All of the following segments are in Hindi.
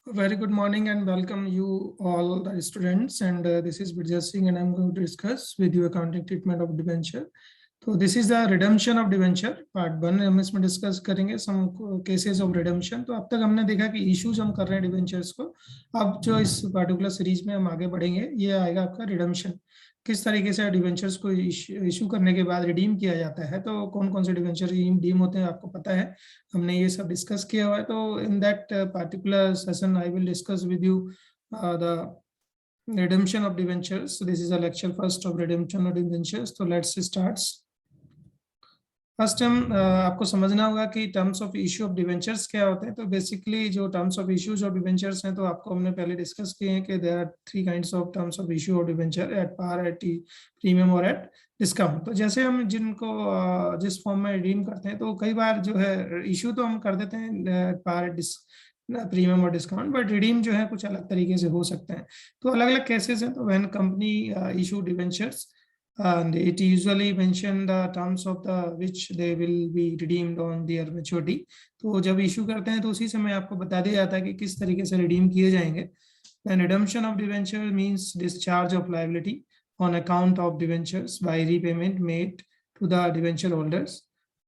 Very good morning and welcome you all the students, and this is Bijay Singh and I'm going to discuss with you accounting treatment of debenture. तो this is the redemption of debenture part 1। हम इसमें डिस्कस करेंगे सम केसेस ऑफ रिडम्पशन। तो अब तक हमने देखा कि इश्यूज हम कर रहे हैं डिवेंचर्स को। अब जो इस पर्टिकुलर सीरीज में हम आगे बढ़ेंगे ये आएगा आपका रिडम्पशन। किस तरीके से डिवेंचर्स को इशू करने के बाद रिडीम किया जाता है, तो कौन कौन से डिवेंचर रिडीम होते हैं आपको पता है, हमने ये सब डिस्कस किया हुआ है। तो in that particular session I will discuss with you the redemption of debentures. So this is a lecture first of redemption of debentures. So let's start. First हम आपको समझना होगा कि terms of issue of debentures क्या होते हैं। तो बेसिकली जो terms of issues of debentures हैं, तो आपको हमने पहले डिस्कस किए हैं कि there are 3 kinds of terms of issue of debenture, at par, at premium और एट डिस्काउंट। तो जैसे हम जिनको जिस फॉर्म में रिडीम करते हैं, तो कई बार जो है इश्यू तो हम कर देते हैं एट पार, प्रीमियम और डिस्काउंट, बट रिडीम जो है कुछ अलग तरीके से हो सकते हैं। तो अलग अलग केसेस हैं। तो when company issue debentures and it usually mention the terms of the which they will be redeemed on their maturity. तो जब इशू करते हैं तो उसी समय आपको बता दिया जाता है कि किस तरीके से रिडीम किए जाएंगे। Then redemption of debenture means discharge of liability on account of debentures by repayment made to the debenture holders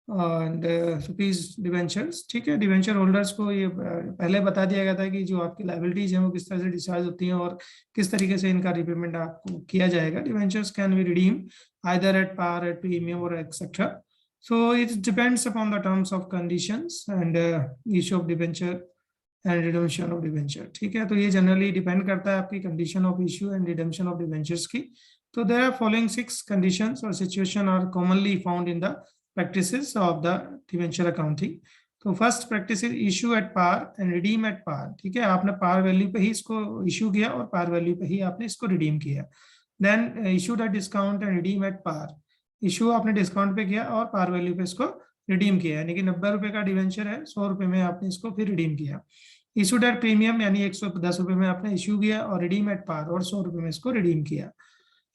and rupees debentures. ठीक है, डिवेंचर होल्डर्स को ये पहले बता दिया गया था कि जो आपकी लाइबिलिटीज हैं वो किस तरह से डिस्चार्ज होती हैं और किस तरीके से इनका रिपेमेंट आपको किया जाएगा। Debentures can be redeem either at par, at premium और etcetera. So it depends upon the terms of conditions and issue of debenture and redemption of debenture. ठीक है, तो ये जनरली डिपेंड करता है आपकी condition of issue and redemption of debentures की। तो देयर आर फॉलोइंग 6 कंडीशंस और situation are commonly found in the practices of the debenture accounting. तो first practice issue at par and redeem at par. ठीक है, आपने पार वैल्यू पे ही इसको इशू किया और पार वैल्यू पे ही आपने इसको रिडीम किया। Then issued at discount and redeem at par. Issue आपने डिस्काउंट पे किया और पार वैल्यू पे इसको रिडीम किया, यानी कि 90 रुपए का डिवेंचर है, 100 रुपए में आपने इसको फिर रिडीम किया। इशूड एट प्रीमियम यानी 110 रुपए में आपने इशू किया और रिडीम एट पार और 100 रुपए में इसको रिडीम किया।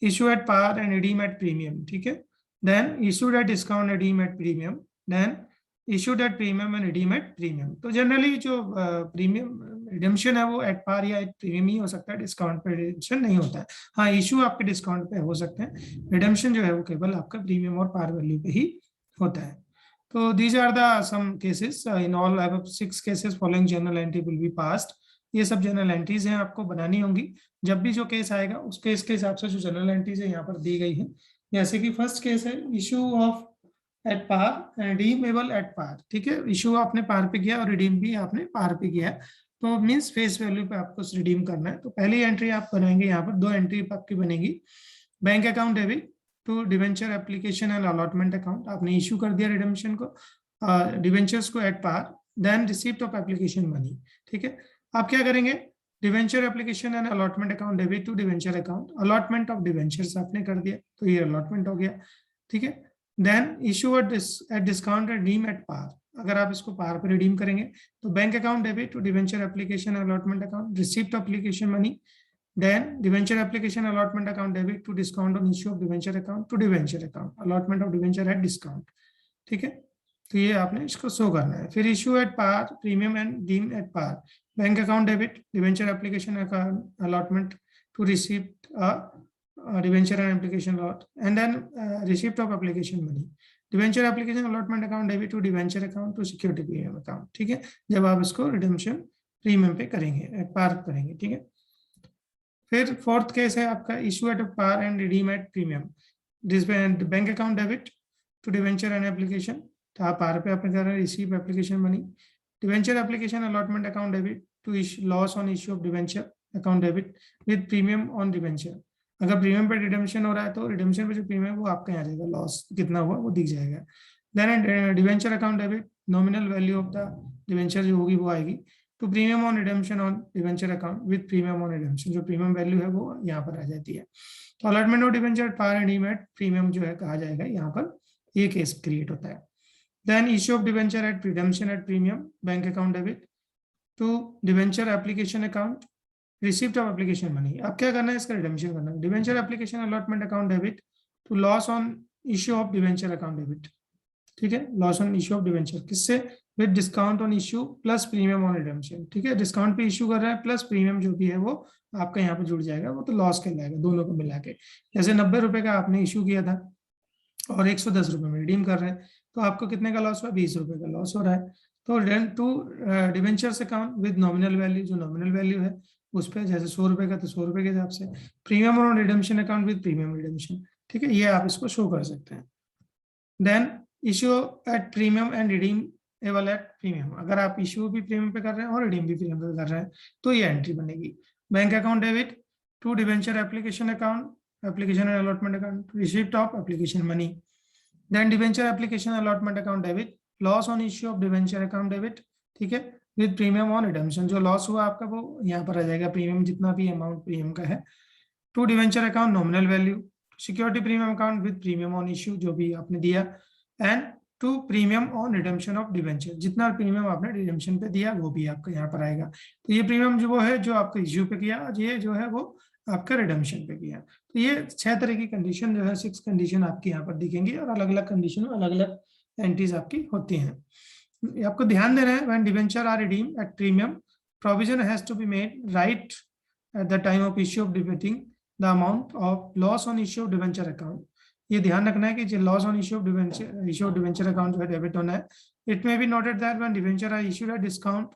Issue at par and redeem at premium. ठीक है, then issued at discount and redeem at premium, then issued at premium and redeem at premium. तो जनरली जो प्रीमियम रिडेम्पशन है वो एट पार या एट प्रीमियम ही हो सकता है, डिस्काउंट पे रिडेम्पशन नहीं होता है। हाँ, इशू आपके डिस्काउंट पे हो सकते हैं, रिडेम्पशन जो है वो केवल आपका प्रीमियम और पार वैल्यू पे ही होता है। तो these are the some cases in all. I have 6 cases following journal entry will be passed. ये सब जर्नल एंट्रीज हैं, आपको बनानी होंगी। जब भी जो केस आएगा उस केस के हिसाब से जो जर्नल एंट्रीज है यहाँ पर दी गई है। जैसे कि फर्स्ट केस है issue of at par and redeemable at par. ठीक है, इशू आपने पार पे किया और रिडीम भी आपने पार पे किया, तो मींस फेस वैल्यू पे आपको रिडीम करना है। तो पहली एंट्री आप बनाएंगे, यहाँ पर 2 एंट्री आपकी बनेगी। Bank account debit to debenture application and allotment account. आपने इशू कर दिया रिडेम्पशन को, डिवेंचर्स को at par, then receipt of application money. ठीक है, आप क्या करेंगे, debenture application and allotment account debit to debenture account. Allotment of debentures आपने कर दिया तो ये अलॉटमेंट हो गया। ठीक है, then issue at discount and redeem at par. अगर आप इसको पार पर रिडीम करेंगे तो bank account debit to debenture application allotment account, receipt application money, then debenture application allotment account debit to discount on issue of debenture account to debenture account, allotment of debenture at discount. ठीक है, तो ये आपने इसको शो करना है। फिर issue at par premium and deem at par, bank account debit debenture application allotment to receipt debenture and application lot and then receipt of application money, debenture application allotment account debit to debenture account to security premium account. ठीक है, जब आप इसको रिडेम्पशन प्रीमियम पे करेंगे, पार करेंगे। ठीक है, फिर फोर्थ केस है आपका issue at par and redeem at premium. Bank account debit to debenture and application, तो आप पार पे आपने कर रहे हैं receive application money, debenture application allotment account debit to loss on issue of debenture account debit with premium on debenture. अगर प्रीमियम पे रिडेम्पशन हो रहा है तो रिडेम्पशन पे जो प्रीमियम वो आपका यहाँ जाएगा, लॉस कितना हुआ वो दिख जाएगा। Then debenture account debit nominal value of the debenture जो होगी वो आएगी to premium on redemption on debenture account with premium on redemption, जो प्रीमियम वैल्यू है वो यहाँ पर आ जाती है। तो allotment of debenture par and redeem at premium जो है कहा जाएगा, यहाँ पर ये केस क्रिएट होता है। Then issue of debenture at redemption at premium, bank account debit to debenture application account, receipt of application money। अब क्या करना है, इसका redemption करना है। Debenture application allotment account debit to loss on issue of debenture account debit। ठीक है, loss on issue of debenture किससे, with discount on issue plus premium on redemption. ठीक है, डिस्काउंट पे इश्यू कर रहा है प्लस प्रीमियम जो भी है वो आपका यहाँ पे जुड़ जाएगा, वो तो लॉस कहलाएगा दोनों को मिला के। जैसे 90 रुपए का आपने इश्यू किया था और 110 रुपए में रिडीम कर रहे हैं, तो आपको कितने का लॉस हुआ, 20 रुपए का लॉस हो रहा है। तो to debentures account with nominal value, जो नॉमिनल वैल्यू है उस पर, जैसे 100 रुपए का तो 100 रुपए के हिसाब से। Premium on redemption account with premium redemption. ठीक है, ये आप इसको शो कर सकते हैं। Then issue at premium and redeemable at premium, अगर आप इश्यू भी प्रीमियम पे कर रहे हैं और रिडीम भी प्रीमियम पे कर रहे हैं तो ये एंट्री बनेगी। Bank account debit to debenture application account, application and allotment account, receipt of application money. Then debenture application allotment account debit, loss on issue of debenture account debit. ठीक है, विद प्रीमियम ऑन रिडेम्पशन, जो लॉस हुआ आपका वो यहाँ पर आ जाएगा, प्रीमियम जितना भी अमाउंट प्रीमियम का है। To debenture account nominal value, security premium account with premium on issue जो भी आपने दिया, and to premium on redemption of debenture, जितना प्रीमियम आपने रिडेम्पशन पे दिया वो भी आपका यहाँ पर आएगा। तो ये प्रीमियम जो वो है जो आपका इश्यू पे किया, ये जो है वो आपका रिडेम्पशन पे किया। तो ये 6 तरह की कंडीशन जो है, 6 कंडीशन आपकी यहाँ पर दिखेंगी और अलग अलग कंडीशन में अलग अलग एंट्रीज आपकी होती हैं। आपको ध्यान देना है, when debenture are redeem at premium, provision has to be made right at the time of issue of debiting the amount of loss on issue of debenture account. ये ध्यान रखना है कि जो loss on issue of debenture account जो है डेबिट होना है। It may be noted that when debenture are issued at discount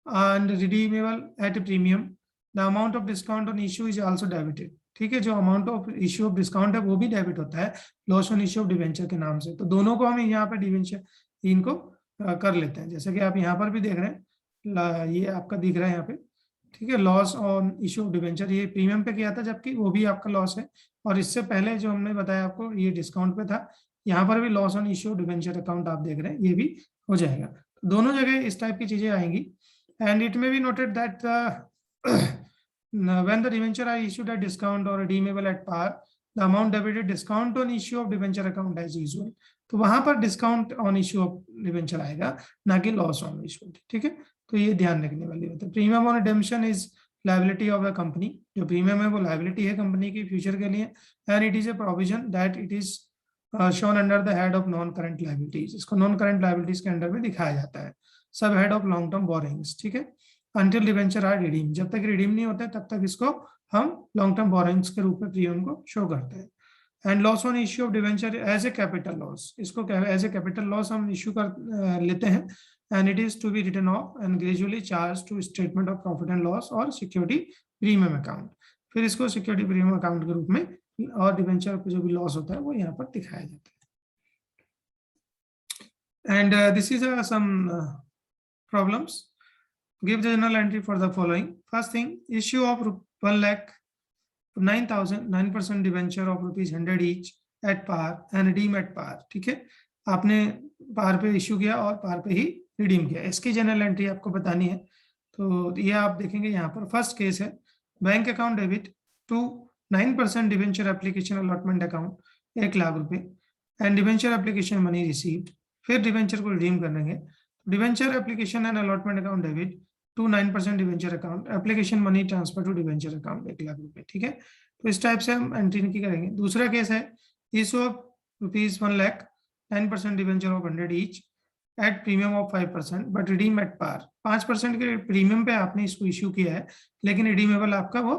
and redeemable at premium, the amount of discount on issue is also debited. ठीक है, जो amount of issue of discount है वो भी डेबिट होता है loss on issue of debenture के नाम से। तो दोनों को हम यहाँ पे डिवेंचर इनको कर लेते हैं, जैसे कि आप यहाँ पर भी देख रहे हैं, ये आपका दिख रहा है यहाँ पे। ठीक है, loss on issue of debenture ये प्रीमियम पे किया था, जबकि वो भी आपका लॉस है, और इससे पहले जो हमने बताया आपको ये डिस्काउंट पे था। यहाँ पर भी loss on issue of debenture account आप देख रहे हैं, ये भी हो जाएगा। तो दोनों जगह इस टाइप की चीजें आएंगी। And it may be noted that when the debenture are issued at discount or redeemable at par, the amount debited discount on issue of debenture account as usual। तो वहां पर discount on issue of debenture आएगा, ना कि लॉस ऑन इश्यू। ठीक है, तो ये ध्यान रखने वाली बात है। Premium on redemption is liability of a company, जो प्रीमियम है वो लायबिलिटी है कंपनी की फ्यूचर के लिए, and it is a provision that it is shown under the head of non current liabilities. इसको नॉन करंट लायबिलिटीज के अंडर में दिखाया जाता है, सब head of long term borrowings. ठीक है, अंटिल डिवेंचर आर रिडीम, जब तक रिडीम नहीं होते तब तक इसको हम लॉन्ग टर्म बोरिंग्स के रूप में प्रीमियम को शो करते हैं। And loss on issue of debenture as a capital loss, इसको एज ए कैपिटल लॉस हम इश्यू कर लेते हैं, and it is to be written off and gradually charge to statement of profit and loss और सिक्योरिटी प्रीमियम अकाउंट। फिर इसको सिक्योरिटी प्रीमियम अकाउंट के रूप में और डिवेंचर पे जो भी लॉस होता है वो यहाँ पर दिखाया जाता है। And this is some problems. Give the journal entry for the following. First thing, issue of 1,09,000 9% debenture of ₹100 each at par and redeem at par। ठीक है, आपने पार पे इश्यू किया और पार पे ही रिडीम किया, इसकी जनरल एंट्री आपको बतानी है। तो ये आप देखेंगे यहाँ पर फर्स्ट केस है, bank account debit to 9% debenture application allotment account 1,00,000 रुपए and debenture application money received. फिर डिवेंचर को रिडीम करेंगे, debenture application and allotment account debit to 9% debenture account, application money transfer to debenture account 1,00,000 रुपए। ठीक है, तो इस टाइप से हम एंट्री नहीं करेंगे। दूसरा केस है issue of ₹1,00,000 9% debenture of 100 each at premium of 5% but redeem at par. 5% के प्रीमियम पे आपने इसको इश्यू किया है, लेकिन रिडीमेबल आपका वो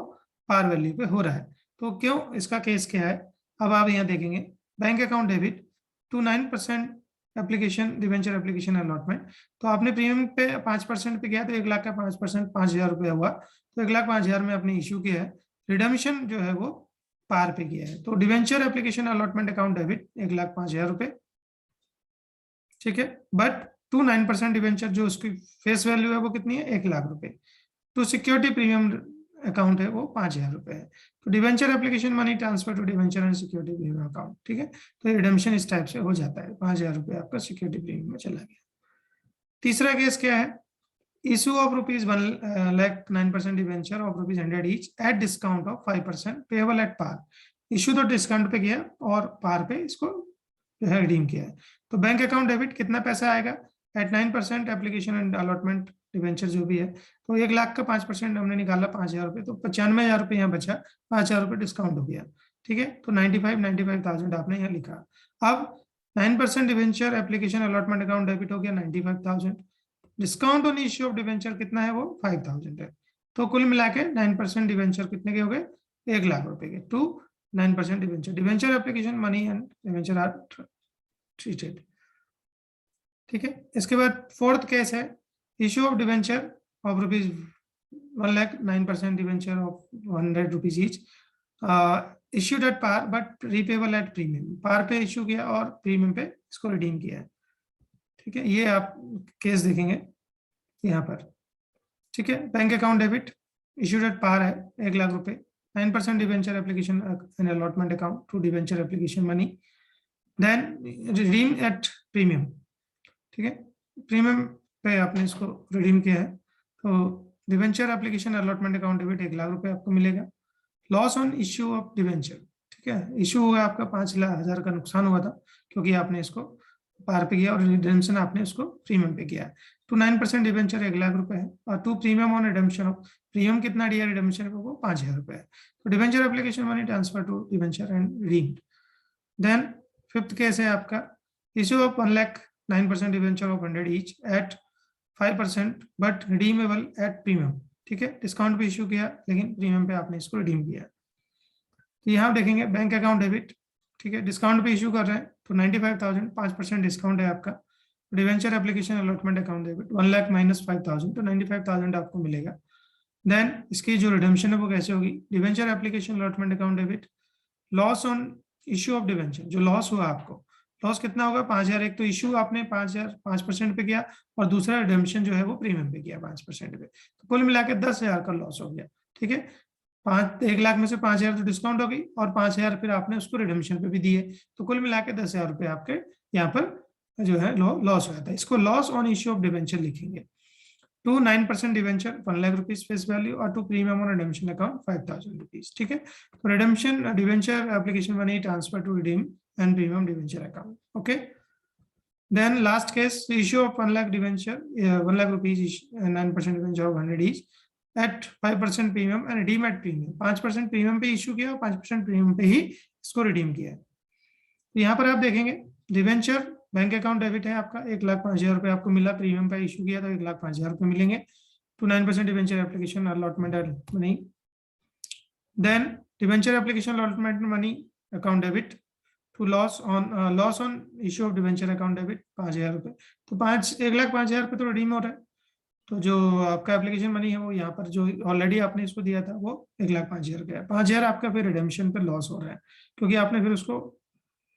पार वैल्यू पे हो रहा है। तो क्यों, इसका केस क्या है, अब आप यहाँ देखेंगे, bank account debit to 9% application debenture application allotment, तो आपने प्रीमियम पे 5% पे किया तो 1,00,000 का 5% 5,000 रुपया हुआ, तो 1,05,000 में आपने इश्यू किया है। रिडम्पशन जो है वो पार पे किया है, तो debenture application allotment account debit 1,05,000 रुपए। ठीक है, बट टू 9% डिवेंचर जो उसकी फेस वैल्यू है वो कितनी है, 1,00,000 रुपए। तो सिक्योरिटी प्रीमियम अकाउंट है वो 5,000 रुपए है। तो debenture application money transfer to debenture and security premium account. ठीक है, तो रिडेम्पशन इस टाइप से हो जाता है, 5,000 रुपए आपका सिक्योरिटी प्रीमियम में चला गया। तीसरा केस क्या है, issue of ₹1,00,000 9% debenture of ₹100 each at discount of 5% payable at par. Issue तो डिस्काउंट पे किया और पार पे इसको जो है रिडीम किया है। तो बैंक अकाउंट डेबिट कितना पैसा आएगा at 9% application and allotment debenture जो भी है, तो 1,00,000 का 5% हमने निकाला 5,000 रुपए, तो 95,000 रुपए यहाँ बचा, 5,000 रुपए डिस्काउंट हो गया। ठीक है, तो 95,000 आपने यहाँ लिखा। अब 9% debenture application allotment account debit हो गया 95,000। Discount on issue of debenture कितना है वो 5,000 है। तो कुल मिला के 9% डिवेंचर कितने के हो गए 1 लाख रुपए के। To 9% debenture, debenture application money and debenture are treated. ठीक है, इसके बाद फोर्थ केस है issue of debenture of rupees 1 lakh, 9% debenture of 100 rupees each, issued at par but repayable at premium. Par पे इश्यू किया और प्रीमियम पे इसको रिडीम किया है। ठीक है, ये आप केस देखेंगे यहाँ पर। ठीक है, bank account debit issued at par है 1 लाख रुपए, 9% debenture application and allotment account to debenture application money, then redeem at premium. ठीक है, प्रीमियम पे आपने इसको रिडीम किया है, तो debenture application allotment account debit 1 lakh रुपए आपको मिलेगा। Loss on issue of debenture, ठीक है, इश्यू हुआ आपका 5,00,000 का नुकसान हुआ था क्योंकि आपने इसको पार पे किया और रिडेम्पशन आपने उसको प्रीमियम पे किया है। टू 9% डिवेंचर 1 लाख रुपए है और to premium on redemption of, premium कितना दिया रिडेम्पशन पे वो 5,000 रुपए है। तो debenture application money transfer to debenture and redeemed. Then fifth case है आपका issue of 1 lakh 9% debenture of 100 each at 5% but redeemable at premium. ठीक है, डिस्काउंट पे इश्यू किया लेकिन प्रीमियम पे आपने इसको रिडीम किया। तो यहाँ देखेंगे बैंक अकाउंट डेबिट, ठीक है, डिस्काउंट पे इश्यू कर रहे हैं तो 95,000, 5% डिस्काउंट है आपका। Debenture application allotment account debit 1 lakh minus 5,000, तो 95,000 आपको मिलेगा। देन इसकी जो रिडेम्पशन है वो कैसे होगी, debenture application allotment account debit, loss on issue of debenture, जो लॉस हुआ आपको, लॉस कितना होगा 5,000। एक तो इश्यू आपने 5,000 5% पे किया और दूसरा रिडेम्पशन जो है वो प्रीमियम पे किया 5% पे, तो कुल मिला के 10,000 का लॉस हो गया। ठीक है, 1 लाख में से 5,000 तो डिस्काउंट हो गई और 5,000 फिर आपने उसको रिडेम्पशन पे भी दिए, तो कुल मिला के 10,000 रुपये आपके यहाँ पर जो है लॉस हो जाता है। इसको loss on issue of debenture लिखेंगे। To 9% debenture 1 lakh rupees face value और to premium on redemption account 5,000 rupees. ठीक है, तो redemption debenture application money transfer to redeem and premium debenture account. Okay, then last case issue of 1 lakh debenture 1 lakh rupees 9% debenture of 100 each at 5% premium and redeem at premium. 5% premium पे इश्यू किया और 5% प्रीमियम पे ही इसको रिडीम किया। यहाँ पर आप देखेंगे डिवेंचर बैंक अकाउंट डेबिट है आपका 1,05,000 रुपये आपको मिला, प्रीमियम का इशू किया तो 1,05,000 रुपये मिलेंगे। To 9% debenture application allotment money, then debenture application allotment money account debit to loss on issue of debenture account debit 5,000 रुपये, तो 1,05,000 रुपये तो रिडीम हो रहा है। तो जो आपका एप्लीकेशन मनी है वो यहाँ पर जो ऑलरेडी आपने इसको दिया था वो 1,05,000 रुपये है, 5,000 आपका फिर रिडेम्पशन पे लॉस हो रहा है क्योंकि आपने फिर उसको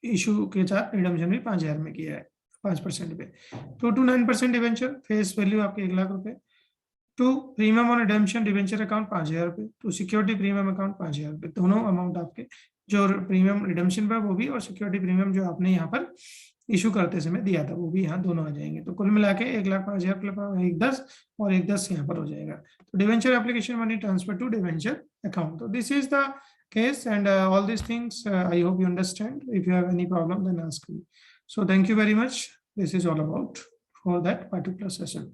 इशू के साथ रिडेम्पशन भी 5,000 में किया है 5% पे। तो टू 9% डिवेंचर फेस वैल्यू आपके 1 लाख रुपए, to premium on redemption debenture account 5,000 रुपए, टू सिक्योरिटी प्रीमियम अकाउंट 5,000 रुपए। दोनों अमाउंट आपके जो प्रीमियम रिडेम्पशन पर वो भी और सिक्योरिटी प्रीमियम जो आपने यहाँ पर इशू करते समय दिया था वो भी यहाँ दोनों आ जाएंगे। तो कुल मिला के 1,05,000 1 10 और 1 10 यहाँ पर हो जाएगा। तो debenture application money transfer to debenture account. तो this is the case and all these things I hope you understand. If you have any problem then ask me. So thank you very much. This is all about for that particular session.